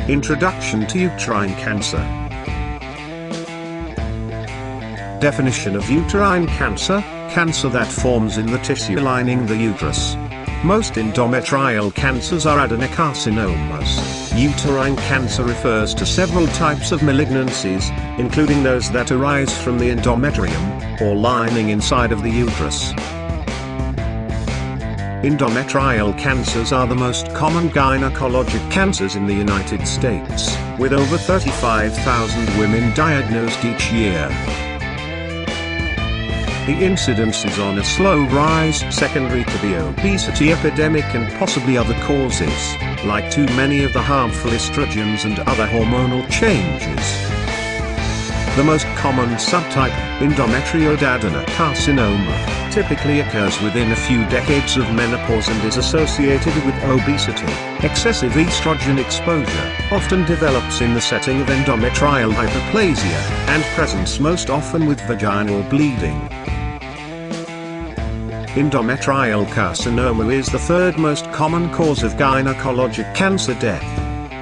Introduction to uterine cancer. Definition of uterine cancer: cancer that forms in the tissue lining the uterus. Most endometrial cancers are adenocarcinomas. Uterine cancer refers to several types of malignancies, including those that arise from the endometrium, or lining inside of the uterus. Endometrial cancers are the most common gynecologic cancers in the United States, with over 35,000 women diagnosed each year. The incidence is on a slow rise secondary to the obesity epidemic and possibly other causes, like too many of the harmful estrogens and other hormonal changes. The most common subtype, endometrioid adenocarcinoma, typically occurs within a few decades of menopause and is associated with obesity. Excessive estrogen exposure often develops in the setting of endometrial hyperplasia, and presents most often with vaginal bleeding. Endometrial carcinoma is the third most common cause of gynecologic cancer death.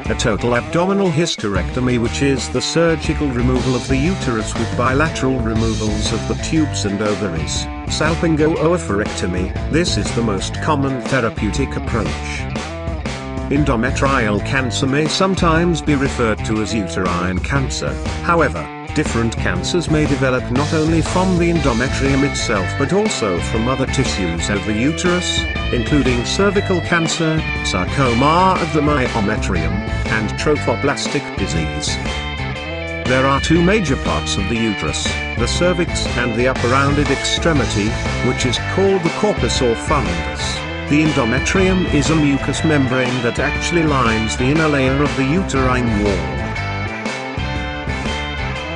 A total abdominal hysterectomy, which is the surgical removal of the uterus with bilateral removals of the tubes and ovaries, salpingo-oophorectomy, this is the most common therapeutic approach. Endometrial cancer may sometimes be referred to as uterine cancer. However, different cancers may develop not only from the endometrium itself but also from other tissues of the uterus, including cervical cancer, sarcoma of the myometrium, and trophoblastic disease. There are two major parts of the uterus, the cervix and the upper rounded extremity, which is called the corpus or fundus. The endometrium is a mucous membrane that actually lines the inner layer of the uterine wall.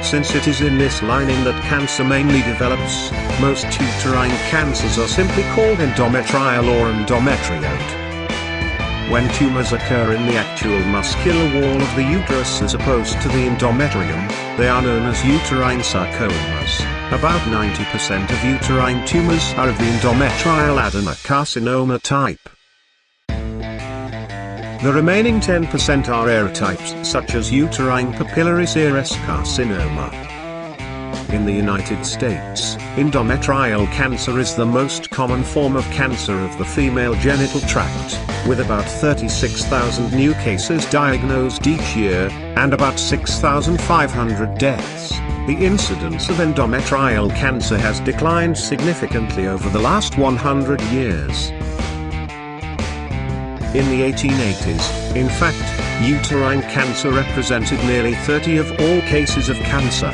Since it is in this lining that cancer mainly develops, most uterine cancers are simply called endometrial or endometrioid. When tumors occur in the actual muscular wall of the uterus as opposed to the endometrium, they are known as uterine sarcomas. About 90% of uterine tumors are of the endometrial adenocarcinoma type. The remaining 10% are rare types such as uterine papillary serous carcinoma. In the United States, endometrial cancer is the most common form of cancer of the female genital tract, with about 36,000 new cases diagnosed each year, and about 6,500 deaths. The incidence of endometrial cancer has declined significantly over the last 100 years. In the 1880s, in fact, uterine cancer represented nearly 30% of all cases of cancer.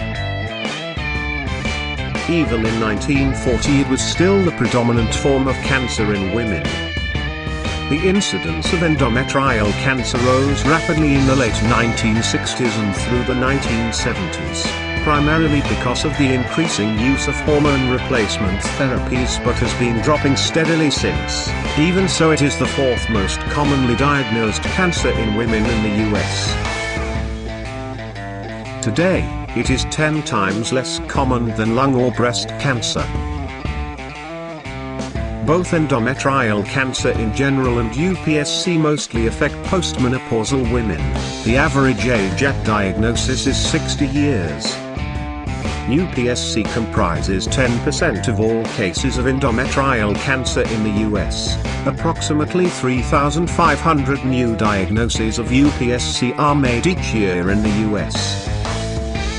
Even in 1940 it was still the predominant form of cancer in women. The incidence of endometrial cancer rose rapidly in the late 1960s and through the 1970s, primarily because of the increasing use of hormone replacement therapies, but has been dropping steadily since. Even so, it is the fourth most commonly diagnosed cancer in women in the US. Today, it is 10 times less common than lung or breast cancer. Both endometrial cancer in general and UPSC mostly affect postmenopausal women. The average age at diagnosis is 60 years. UPSC comprises 10% of all cases of endometrial cancer in the US. Approximately 3,500 new diagnoses of UPSC are made each year in the US.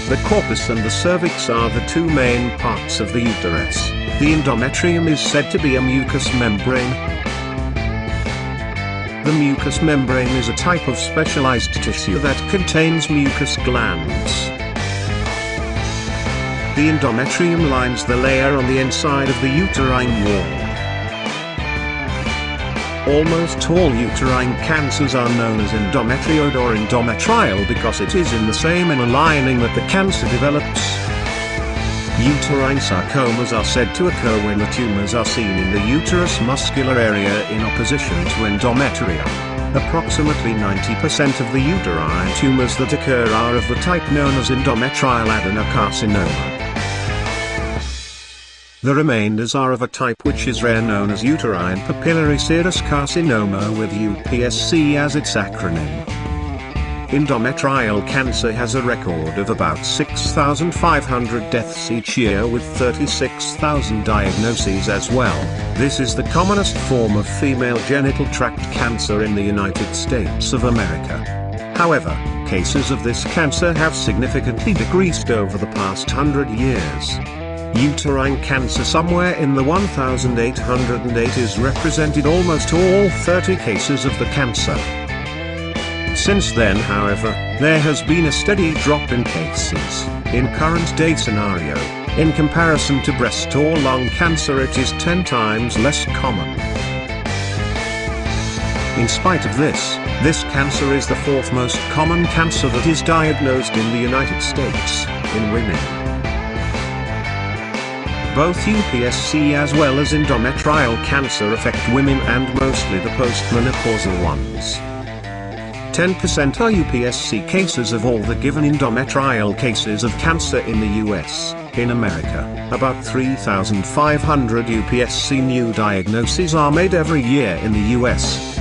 The corpus and the cervix are the two main parts of the uterus. The endometrium is said to be a mucous membrane. The mucous membrane is a type of specialized tissue that contains mucous glands. The endometrium lines the layer on the inside of the uterine wall. Almost all uterine cancers are known as endometrioid or endometrial because it is in the same inner lining that the cancer develops. Uterine sarcomas are said to occur when the tumors are seen in the uterus muscular area in opposition to endometrium. Approximately 90% of the uterine tumors that occur are of the type known as endometrial adenocarcinoma. The remainders are of a type which is rare known as uterine papillary serous carcinoma with UPSC as its acronym. Endometrial cancer has a record of about 6,500 deaths each year with 36,000 diagnoses as well. This is the commonest form of female genital tract cancer in the United States of America. However, cases of this cancer have significantly decreased over the past 100 years. Uterine cancer somewhere in the 1808 is represented almost all 30 cases of the cancer. Since then, however, there has been a steady drop in cases. In current day scenario, in comparison to breast or lung cancer, it is 10 times less common. In spite of this cancer is the fourth most common cancer that is diagnosed in the United States, in women. Both UPSC as well as endometrial cancer affect women and mostly the postmenopausal ones. 10% are UPSC cases of all the given endometrial cases of cancer in the US. In America, about 3,500 UPSC new diagnoses are made every year in the US.